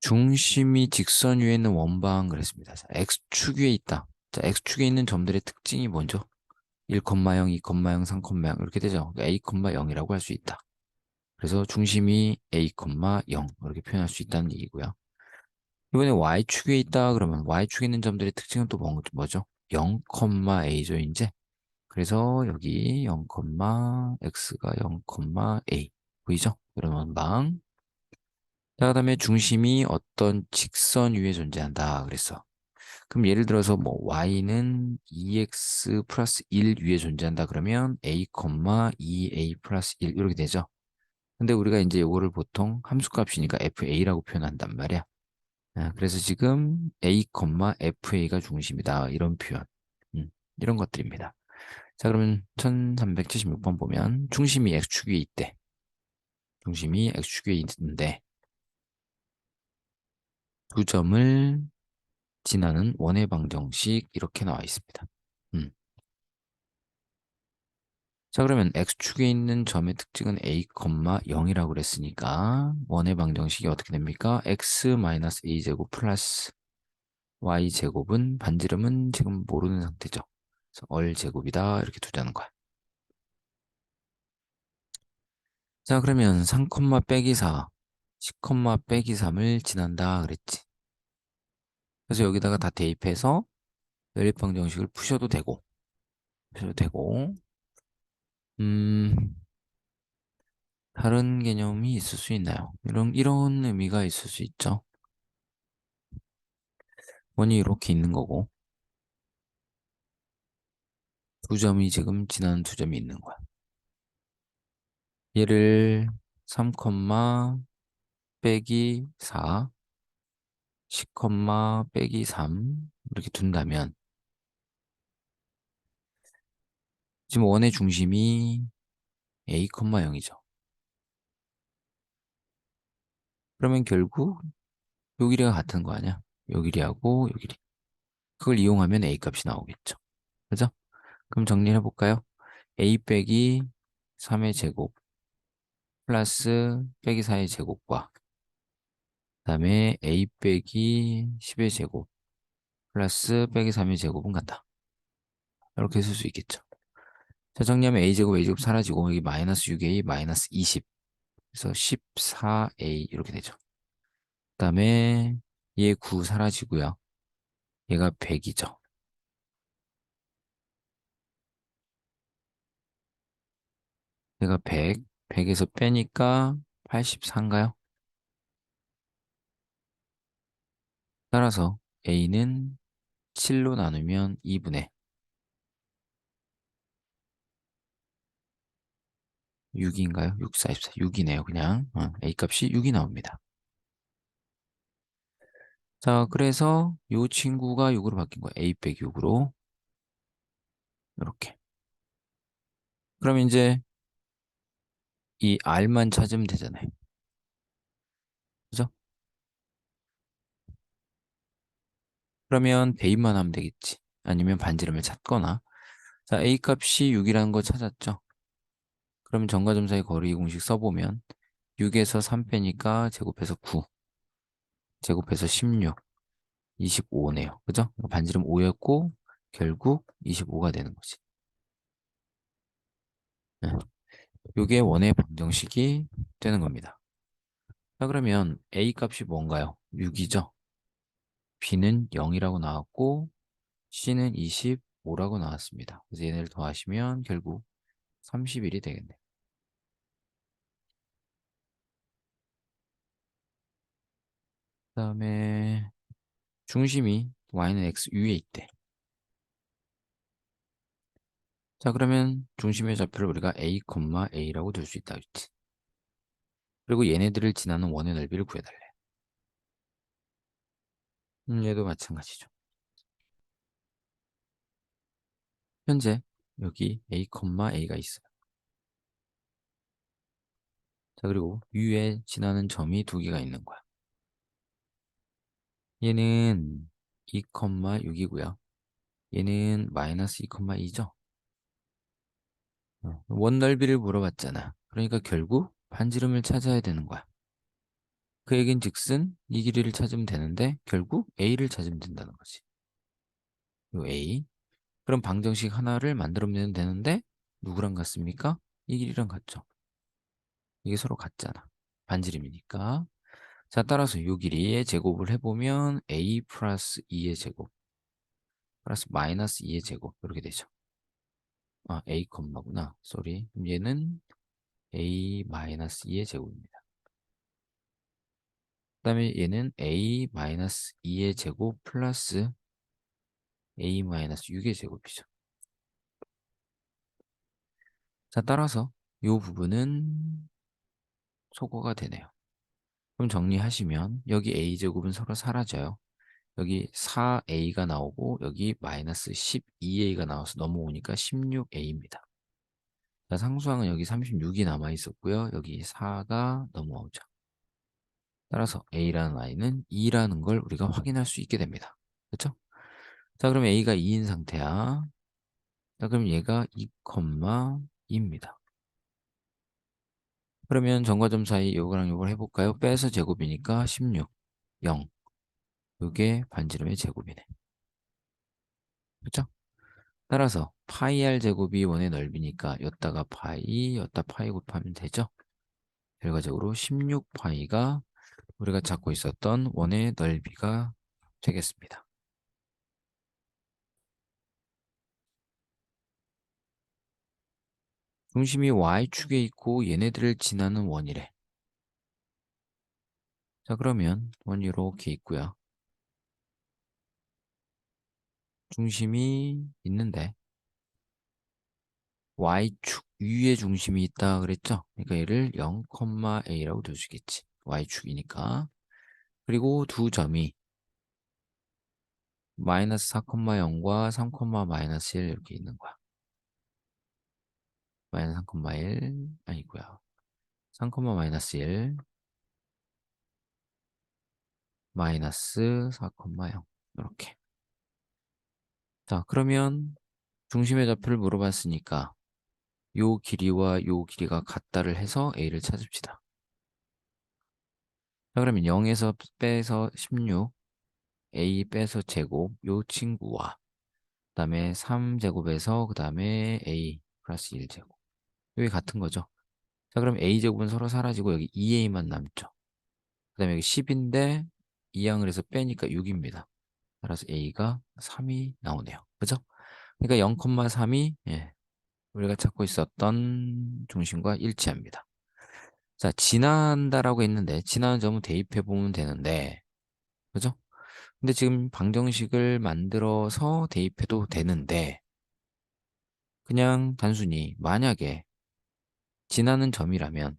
중심이 직선 위에 있는 원방 그랬습니다. 자, x축 위에 있다. 자, x축에 있는 점들의 특징이 뭐죠? 1,0, 2,0, 3,0 이렇게 되죠. a, 0이라고 할 수 있다. 그래서 중심이 a, 0 이렇게 표현할 수 있다는 얘기고요. 이번에 y축에 있다 그러면 y축에 있는 점들의 특징은 또 뭐죠? 0, a죠, 이제. 그래서 여기 0, x가 0, a 보이죠? 이런 원방. 자, 그다음에 중심이 어떤 직선 위에 존재한다 그랬어. 그럼 예를 들어서 뭐 y는 2x 플러스 1 위에 존재한다 그러면 a, 2a 플러스 1 이렇게 되죠. 근데 우리가 이제 이거를 보통 함수값이니까 fa라고 표현한단 말이야. 그래서 지금 a, fa가 중심이다 이런 표현. 이런 것들입니다. 자, 그러면 1376번 보면 중심이 x축 위에 있대. 중심이 x축 위에 있는데 두 점을 지나는 원의 방정식 이렇게 나와 있습니다. 음. 자, 그러면 x축에 있는 점의 특징은 a, 0이라고 그랬으니까 원의 방정식이 어떻게 됩니까? x-a제곱 플러스 y제곱은 반지름은 지금 모르는 상태죠. 그래서 얼제곱이다 이렇게 두자는 거야. 자, 그러면 3, 빼기 4, 10, 빼기 3을 지난다 그랬지. 그래서 여기다가 다 대입해서 연립방정식을 푸셔도 되고, 음, 다른 개념이 있을 수 있나요? 이런 의미가 있을 수 있죠. 원이 이렇게 있는 거고, 두 점이 지금 지나는 두 점이 있는 거야. 얘를 3, 빼기 4, 10, 빼기 3 이렇게 둔다면 지금 원의 중심이 a, 0이죠. 그러면 결국 요 길이가 같은 거 아니야? 요 길이하고 요 길이. 그걸 이용하면 a 값이 나오겠죠. 그죠? 그럼 정리해 볼까요? a 빼기 3의 제곱 플러스 빼기 4의 제곱과 그다음에 a 빼기 10의 제곱 플러스 빼기 3의 제곱은 같다. 이렇게 쓸 수 있겠죠. 자, 정리하면 a제곱 사라지고 여기 마이너스 6a 마이너스 20 그래서 14a 이렇게 되죠. 그다음에 얘 9 사라지고요. 얘가 100이죠. 얘가 100, 100에서 빼니까 84인가요? 따라서 a는 7로 나누면 2분의 6인가요? 6, 4, 24, 6이네요. 그냥 a 값이 6이 나옵니다. 자, 그래서 이 친구가 6으로 바뀐 거예요. a 빼기 6으로 이렇게. 그럼 이제 이 r만 찾으면 되잖아요. 그죠? 그러면 대입만 하면 되겠지. 아니면 반지름을 찾거나. 자, a 값이 6이라는 거 찾았죠? 그럼 점과점 사이 거리 공식 써보면 6에서 3 빼니까 제곱해서 9, 제곱해서 16, 25네요. 그죠? 반지름 5였고 결국 25가 되는 거지. 네. 이게 원의 방정식이 되는 겁니다. 자, 그러면 a 값이 뭔가요? 6이죠? b는 0이라고 나왔고 c는 25라고 나왔습니다. 그래서 얘네를 더하시면 결국 31이 되겠네요. 그 다음에 중심이 y는 x 위에 있대. 자, 그러면 중심의 좌표를 우리가 a, a라고 둘 수 있다 했지. 그리고 얘네들을 지나는 원의 넓이를 구해달래. 얘도 마찬가지죠. 현재 여기 a, a가 있어요. 자, 그리고 위에 지나는 점이 두 개가 있는 거야. 얘는 2, 6이고요. 얘는 마이너스 2, 2죠. 원 넓이를 물어봤잖아. 그러니까 결국 반지름을 찾아야 되는 거야. 그 얘긴즉슨 이 길이를 찾으면 되는데 결국 A를 찾으면 된다는 거지. 요 A. 그럼 방정식 하나를 만들어내면 되는데 누구랑 같습니까? 이 길이랑 같죠. 이게 서로 같잖아. 반지름이니까. 자, 따라서 요 길이의 제곱을 해보면 A 플러스 2의 제곱 플러스 마이너스 2의 제곱 이렇게 되죠. 아, A 컴마구나. 쏘리. 그럼 얘는 A 마이너스 2의 제곱입니다. 그 다음에 얘는 A 마이너스 2의 제곱 플러스 A 마이너스 6의 제곱이죠. 자, 따라서 이 부분은 소거가 되네요. 그럼 정리하시면 여기 A제곱은 서로 사라져요. 여기 4A가 나오고 여기 마이너스 12A가 나와서 넘어오니까 16A입니다. 자, 상수항은 여기 36이 남아 있었고요. 여기 4가 넘어오죠. 따라서 A라는 I는 2라는 걸 우리가 확인할 수 있게 됩니다. 그렇죠? 자, 그럼 A가 2인 상태야. 자, 그럼 얘가 2,2입니다. 그러면 점과 점 사이 요거랑 요걸 해볼까요? 빼서 제곱이니까 16, 0. 요게 반지름의 제곱이네. 그렇죠? 따라서 파이 r 제곱이 원의 넓이니까 여기다가 파이, 여기다 파이 곱하면 되죠? 결과적으로 16파이가 우리가 찾고 있었던 원의 넓이가 되겠습니다. 중심이 y축에 있고 얘네들을 지나는 원이래. 자, 그러면 원이 이렇게 있고요. 중심이 있는데 y축 위에 중심이 있다 그랬죠? 그러니까 얘를 0,a라고 둘 수 있겠지. y축이니까. 그리고 두 점이 마이너스 4,0과 3, 마이너스 1 이렇게 있는 거야. 마이너스 3,1 아니고요. 3, 마이너스 1 마이너스 4,0 이렇게. 자, 그러면 중심의 좌표를 물어봤으니까 요 길이와 요 길이가 같다를 해서 a를 찾읍시다. 자, 그러면 0에서 빼서 16 a 빼서 제곱 요 친구와 그 다음에 3제곱에서 그 다음에 a 플러스 1제곱 이게 같은 거죠. 자, 그럼 a제곱은 서로 사라지고 여기 2a만 남죠. 그 다음에 여기 10인데 2항을 해서 빼니까 6입니다. 따라서 a가 3이 나오네요. 그죠? 그러니까 0,3이 우리가 찾고 있었던 중심과 일치합니다. 자, 지난다라고 했는데 지나는 점은 대입해 보면 되는데 그죠? 근데 지금 방정식을 만들어서 대입해도 되는데 그냥 단순히 만약에 지나는 점이라면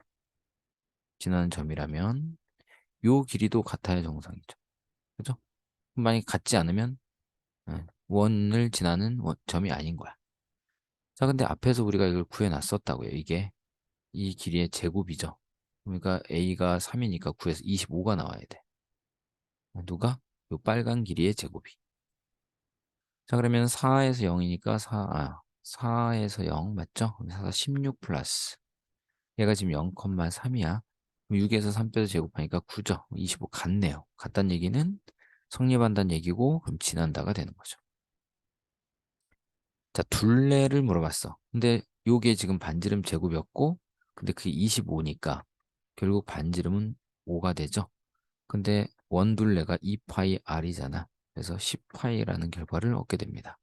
지나는 점이라면 요 길이도 같아야 정상이죠. 그죠? 만약에 같지 않으면 원을 지나는 점이 아닌 거야. 자, 근데 앞에서 우리가 이걸 구해놨었다고요. 이게 이 길이의 제곱이죠. 그러니까 A가 3이니까 9에서 25가 나와야 돼. 누가? 요 빨간 길이의 제곱이. 자, 그러면 4에서 0이니까 4에서 0 맞죠? 그럼 4가 16 플러스. 얘가 지금 0,3이야. 6에서 3 빼서 제곱하니까 9죠. 25 같네요. 같다는 얘기는 성립한다는 얘기고 그럼 지난다가 되는 거죠. 자, 둘레를 물어봤어. 근데 요게 지금 반지름 제곱이었고 근데 그게 25니까 결국 반지름은 5가 되죠. 근데 원둘레가 2파이 r이잖아. 그래서 10파이라는 결과를 얻게 됩니다.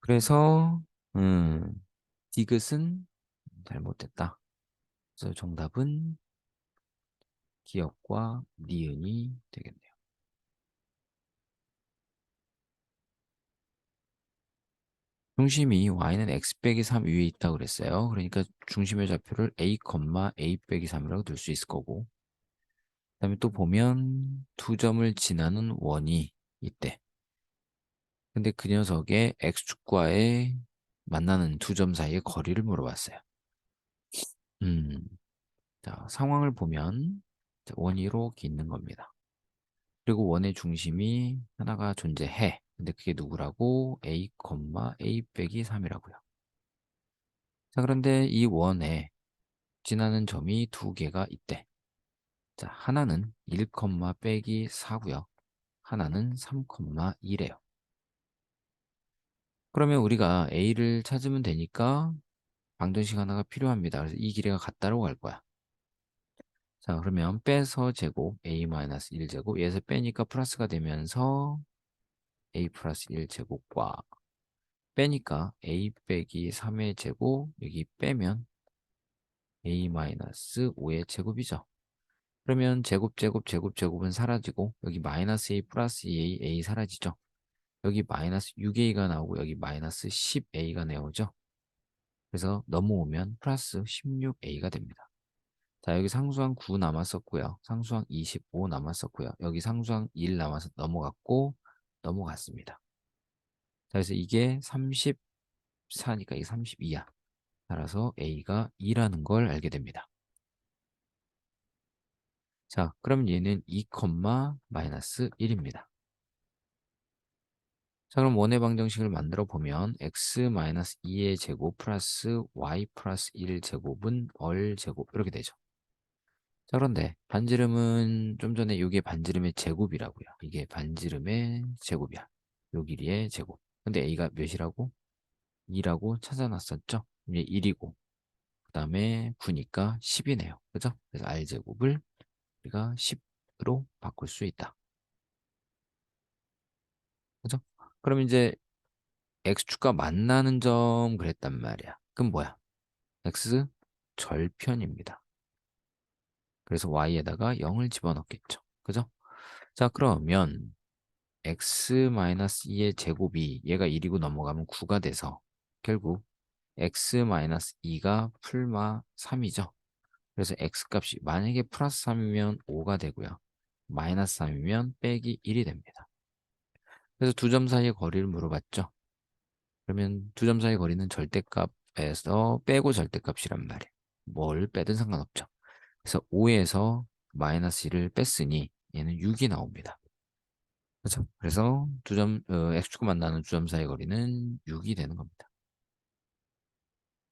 그래서 디귿은 잘못됐다. 그래서 정답은 기역과 니은이 되겠네요. 중심이 y는 x 빼기 3 위에 있다고 그랬어요. 그러니까 중심의 좌표를 a, a 빼기 3이라고 둘 수 있을 거고 그다음에 또 보면 두 점을 지나는 원이 있대. 근데 그 녀석의 x축과의 만나는 두 점 사이의 거리를 물어봤어요. 음, 자, 상황을 보면 자, 원이 이렇게 있는 겁니다. 그리고 원의 중심이 하나가 존재해. 근데 그게 누구라고? a, a 빼기 3이라고요. 자, 그런데 이 원에 지나는 점이 두 개가 있대. 자, 하나는 1, 빼기 4고요. 하나는 3, 2래요. 그러면 우리가 A를 찾으면 되니까 방정식 하나가 필요합니다. 그래서 이 길이가 같다고 갈 거야. 자, 그러면 빼서 제곱 A-1제곱 얘에서 빼니까 플러스가 되면서 A 플러스 1제곱과 빼니까 A 빼기 3의 제곱 여기 빼면 A-5의 제곱이죠. 그러면 제곱은 사라지고 여기 마이너스 A 플러스 A 사라지죠. 여기 마이너스 6A가 나오고 여기 마이너스 10A가 나오죠. 그래서 넘어오면 플러스 16A가 됩니다. 자, 여기 상수항 9 남았었고요. 상수항 25 남았었고요. 여기 상수항 1 남아서 넘어갔고 넘어갔습니다. 자, 그래서 이게 34니까 이게 32야. 따라서 A가 2라는 걸 알게 됩니다. 자, 그럼 얘는 2, 마이너스 1입니다. 자, 그럼 원의 방정식을 만들어 보면 x-2의 제곱 플러스 y 플러스 1 제곱은 얼 제곱 이렇게 되죠. 자, 그런데 반지름은 좀 전에 이게 반지름의 제곱이라고요. 이게 반지름의 제곱이야. 요 길이의 제곱. 근데 a가 몇이라고? 2라고 찾아놨었죠? 이게 1이고 그 다음에 9니까 10이네요. 그죠? 그래서 r 제곱을 우리가 10으로 바꿀 수 있다. 그죠? 그럼 이제 x축과 만나는 점 그랬단 말이야. 그럼 뭐야? x 절편입니다. 그래서 y에다가 0을 집어넣겠죠. 그죠? 자, 그러면 x-2의 제곱이 얘가 1이고 넘어가면 9가 돼서 결국 x-2가 풀마 3이죠. 그래서 x 값이 만약에 플러스 3이면 5가 되고요. 마이너스 3이면 빼기 1이 됩니다. 그래서 두 점 사이의 거리를 물어봤죠. 그러면 두 점 사이의 거리는 절대값에서 빼고 절대값이란 말이에요. 뭘 빼든 상관없죠. 그래서 5에서 마이너스 1을 뺐으니 얘는 6이 나옵니다. 그렇죠? 그래서 x축과 만나는 두 점 사이의 거리는 6이 되는 겁니다.